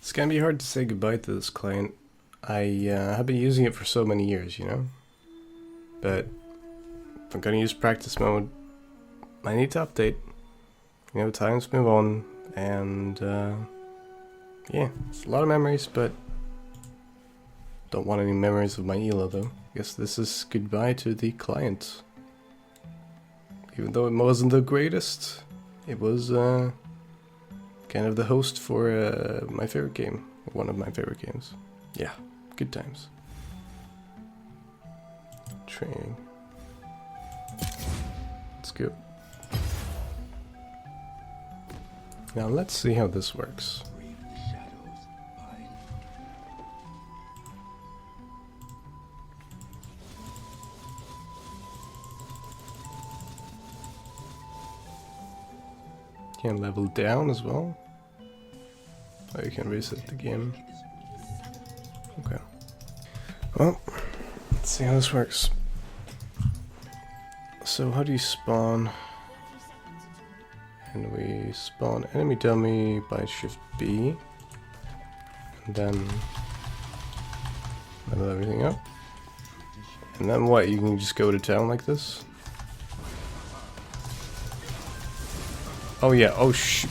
It's gonna be hard to say goodbye to this client. I have been using it for so many years, you know? But if I'm gonna use practice mode, I need to update. You know, times move on, and yeah, it's a lot of memories, but don't want any memories of my Elo though. Guess this is goodbye to the client. Even though it wasn't the greatest, it was kind of the host for my favorite game, one of my favorite games. Yeah, good times. Training. Let's go. Now let's see how this works. Can level down as well. Oh, you can reset the game. Okay. Well, let's see how this works. So how do you spawn? And we spawn enemy dummy by shift B. And then level everything up. And then what? You can just go to town like this? Oh yeah, oh shoot.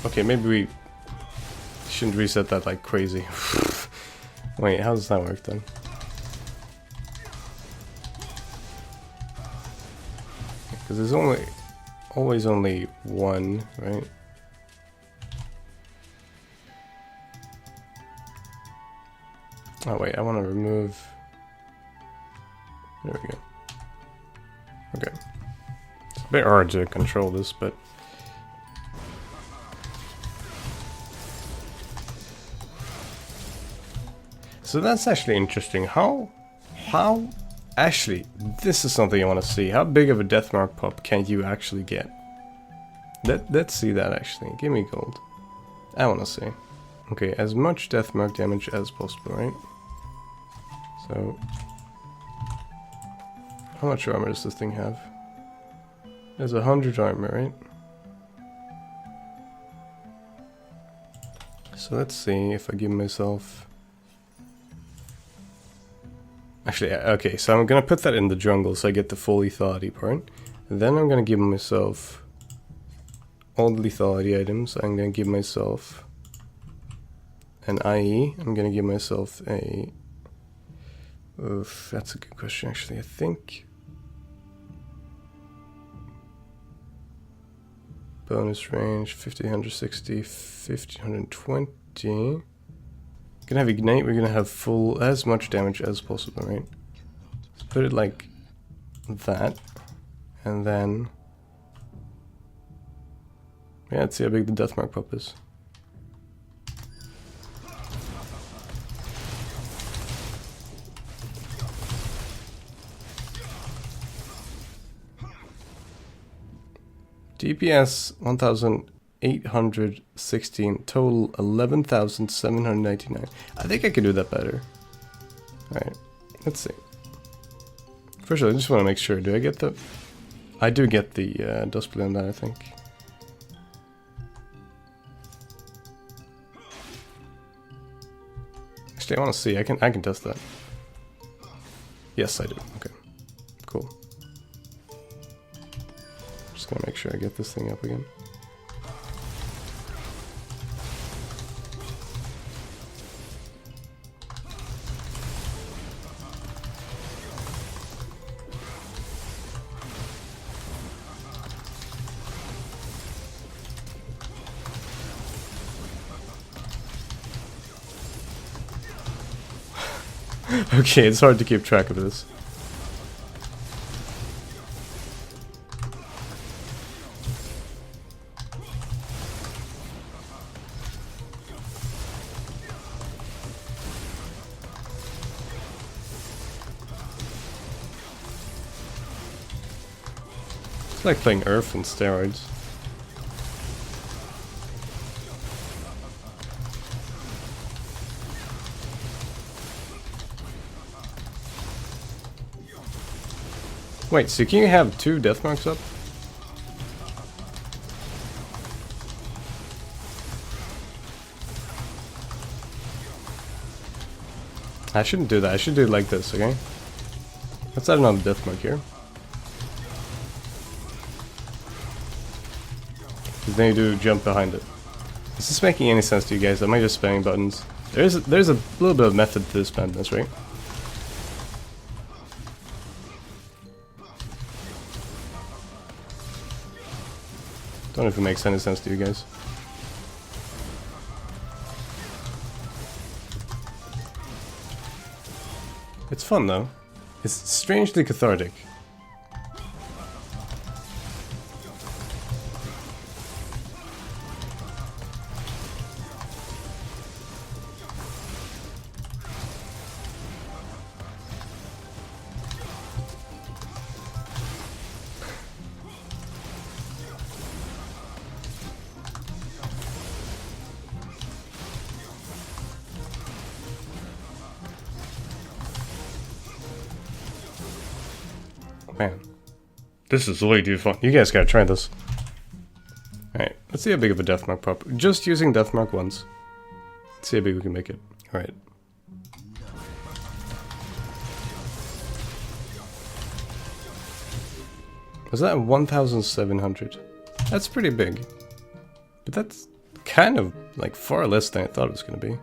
Okay, maybe we shouldn't reset that like crazy. Wait, how does that work then? Because there's always only one, right? Oh wait, I want to remove... There we go. Okay. It's a bit hard to control this, but... So that's actually interesting. How actually, this is something I want to see. How big of a deathmark pop can you actually get? Let's see that actually. Give me gold. I want to see. Okay, as much deathmark damage as possible, right? So, how much armor does this thing have? There's 100 armor, right? So let's see if I give myself... Actually, okay, so I'm gonna put that in the jungle so I get the full lethality part. And then I'm gonna give myself all the lethality items. I'm gonna give myself an IE. I'm gonna give myself a... Oof, that's a good question actually. I think... Bonus range, 1560, 1520... Gonna have ignite, we're gonna have full, as much damage as possible, right? Let's put it like that, and then... Yeah, let's see how big the deathmark pop is. DPS 1816, total 11,799. I think I could do that better. Alright, let's see. First of all, I just want to make sure, do I get the... I do get the dustplay on that, I think. Actually, I want to see, I can test that. Yes, I do, okay. Cool. Just gonna make sure I get this thing up again. Okay, it's hard to keep track of this. It's like playing Earth on steroids. Wait, so can you have 2 deathmarks up? I shouldn't do that. I should do it like this, okay? Let's add another death mark here. Because then you do jump behind it. Is this making any sense to you guys? Am I just spamming buttons? There's a little bit of method to this madness, right? Don't know if it makes any sense to you guys. It's fun though. It's strangely cathartic. Man, this is way too fun. You guys gotta try this. Alright, let's see how big of a deathmark pop. Just using deathmark once. Let's see how big we can make it. Alright. Was that 1,700? That's pretty big. But that's kind of like far less than I thought it was gonna be.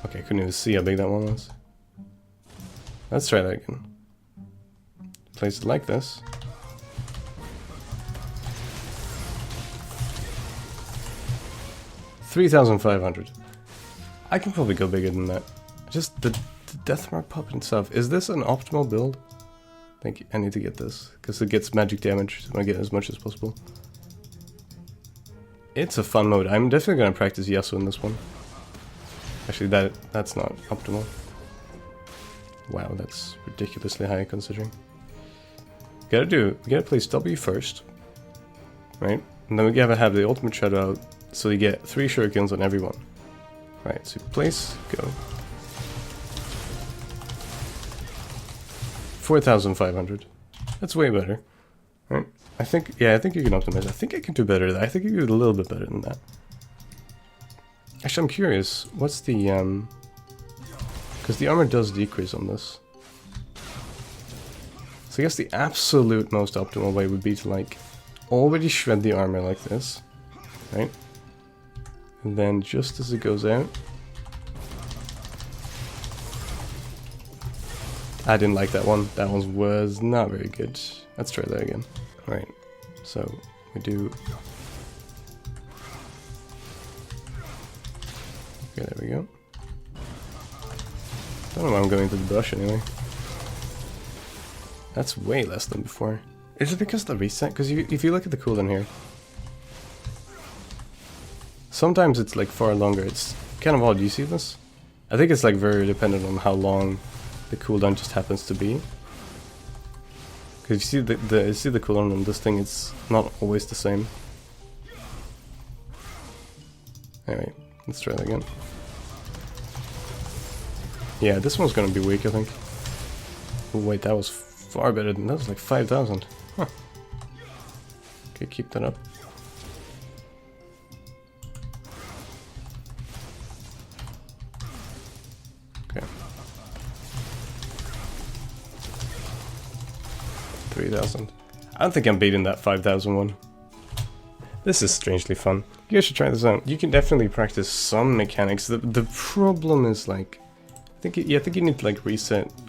Okay, I couldn't even see how big that one was. Let's try that again. Place it like this. $3,500. I can probably go bigger than that. Just the deathmark pop itself. Is this an optimal build? I think I need to get this because it gets magic damage. So I want to get as much as possible. It's a fun mode. I'm definitely gonna practice Yasuo in this one. Actually, that's not optimal. Wow, that's ridiculously high considering. We gotta place W first, right? And then we gotta have the ultimate shadow out, so you get 3 shurikens on everyone. Right, so place, go. 4,500. That's way better, right? I think you can optimize. I think I can do better. I think you can do a little bit better than that. Actually, I'm curious, what's the, because the armor does decrease on this. So I guess the absolute most optimal way would be to, like, already shred the armor like this, right? And then just as it goes out... I didn't like that one. That one was not very good. Let's try that again. Right, so we do... Okay, there we go. Don't know why I'm going to the brush anyway. That's way less than before. Is it because of the reset? Because if you look at the cooldown here, sometimes it's like far longer. It's kind of odd. Do you see this? I think it's like very dependent on how long the cooldown just happens to be. Because you see the cooldown on this thing, it's not always the same. Anyway, let's try that again. Yeah, this one's gonna be weak, I think. Oh, wait, that was far better than that. Was like 5,000. Huh. Okay, keep that up. Okay. 3,000. I don't think I'm beating that 5,000 one. This is strangely fun. You guys should try this out. You can definitely practice some mechanics. The problem is like, I think you need to like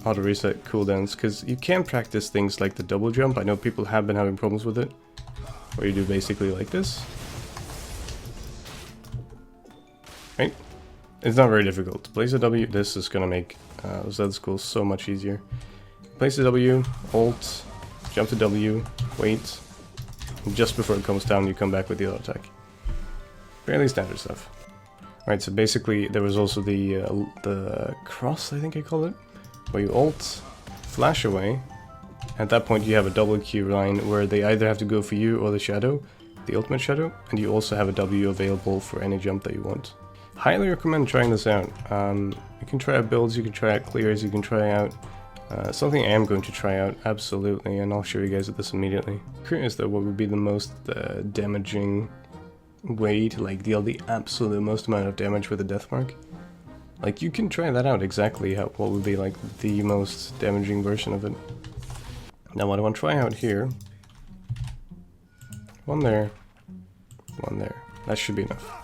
auto reset cooldowns, because you can practice things like the double jump. I know people have been having problems with it, where you do basically like this. Right? It's not very difficult. Place a W. This is gonna make Z school so much easier. Place a W, Alt, jump to W, wait. Just before it comes down, you come back with the auto attack. Fairly standard stuff. Alright, so basically there was also the cross, I think I call it, where you ult, flash away. At that point you have a double Q line where they either have to go for you or the shadow, the ultimate shadow, and you also have a W available for any jump that you want. Highly recommend trying this out. You can try out builds, you can try out clears, you can try out something I am going to try out, absolutely, and I'll show you guys this immediately. Curious though, what would be the most damaging way to like deal the absolute most amount of damage with a death mark. Like you can try that out exactly how what would be like the most damaging version of it. Now what I want to try out here. One there. One there. That should be enough.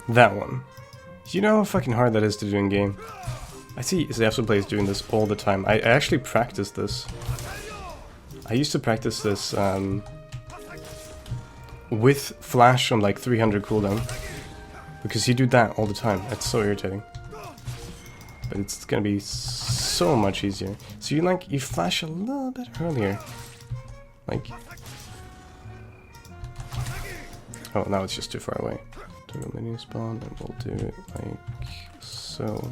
That one. You know how fucking hard that is to do in game? I see Yasuo players doing this all the time. I actually practice this. I used to practice this with flash on like 300 cooldown. Because you do that all the time. It's so irritating. But it's gonna be so much easier. So you flash a little bit earlier. Like... Oh, now it's just too far away. Do a minion spawn and we'll do it like so.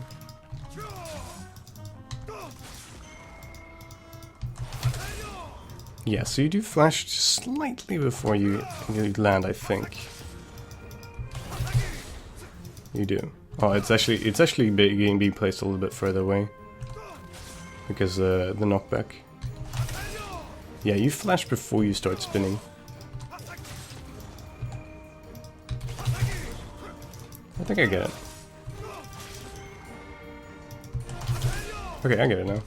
Yeah, so you do flash just slightly before you land, I think. You do. Oh, it's actually being placed a little bit further away because the knockback. Yeah, you flash before you start spinning. I think I get it. Okay, I get it now.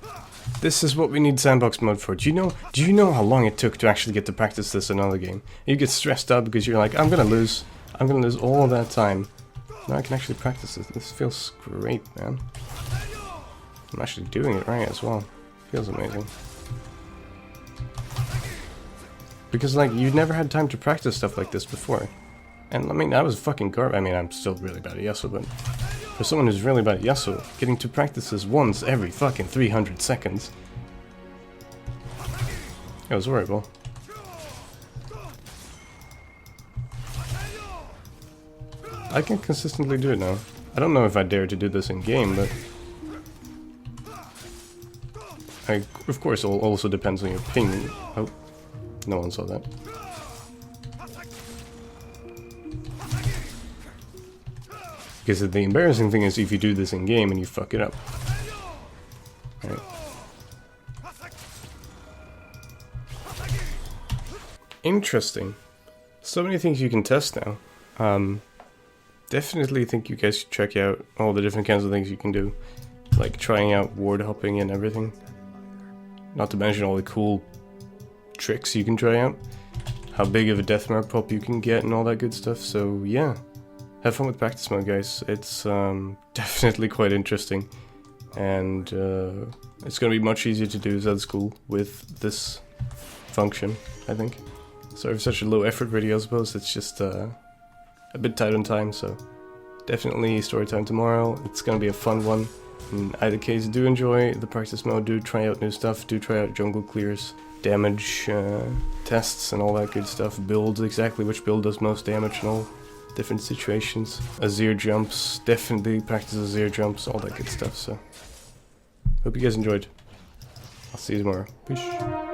This is what we need sandbox mode for. Do you know how long it took to actually get to practice this in another game? You get stressed out because you're like, I'm gonna lose all that time. Now I can actually practice this. This feels great, man. I'm actually doing it right as well. Feels amazing. Because like you'd never had time to practice stuff like this before. And I mean, I was fucking garbage. I mean, I'm still really bad at Yasuo, but for someone who's really bad at Yasuo, getting to practice this once every fucking 300 seconds. It was horrible. I can consistently do it now. I don't know if I dare to do this in game, but... of course, it also depends on your ping. Oh, no one saw that. Because the embarrassing thing is if you do this in game and you fuck it up. Right. Interesting. So many things you can test now. Definitely think you guys should check out all the different kinds of things you can do. Like trying out ward hopping and everything. Not to mention all the cool tricks you can try out. How big of a deathmark pop you can get and all that good stuff. So yeah. Have fun with practice mode, guys. It's definitely quite interesting. And it's going to be much easier to do Z school with this function, I think. Sorry for such a low effort video, I suppose. It's just a bit tight on time, so definitely story time tomorrow. It's going to be a fun one. In either case, do enjoy the practice mode, do try out new stuff, do try out jungle clears, damage tests and all that good stuff, builds, exactly which build does most damage and all. Different situations. Azir jumps, definitely practice Azir jumps, all that good stuff, so. Hope you guys enjoyed. I'll see you tomorrow. Peace.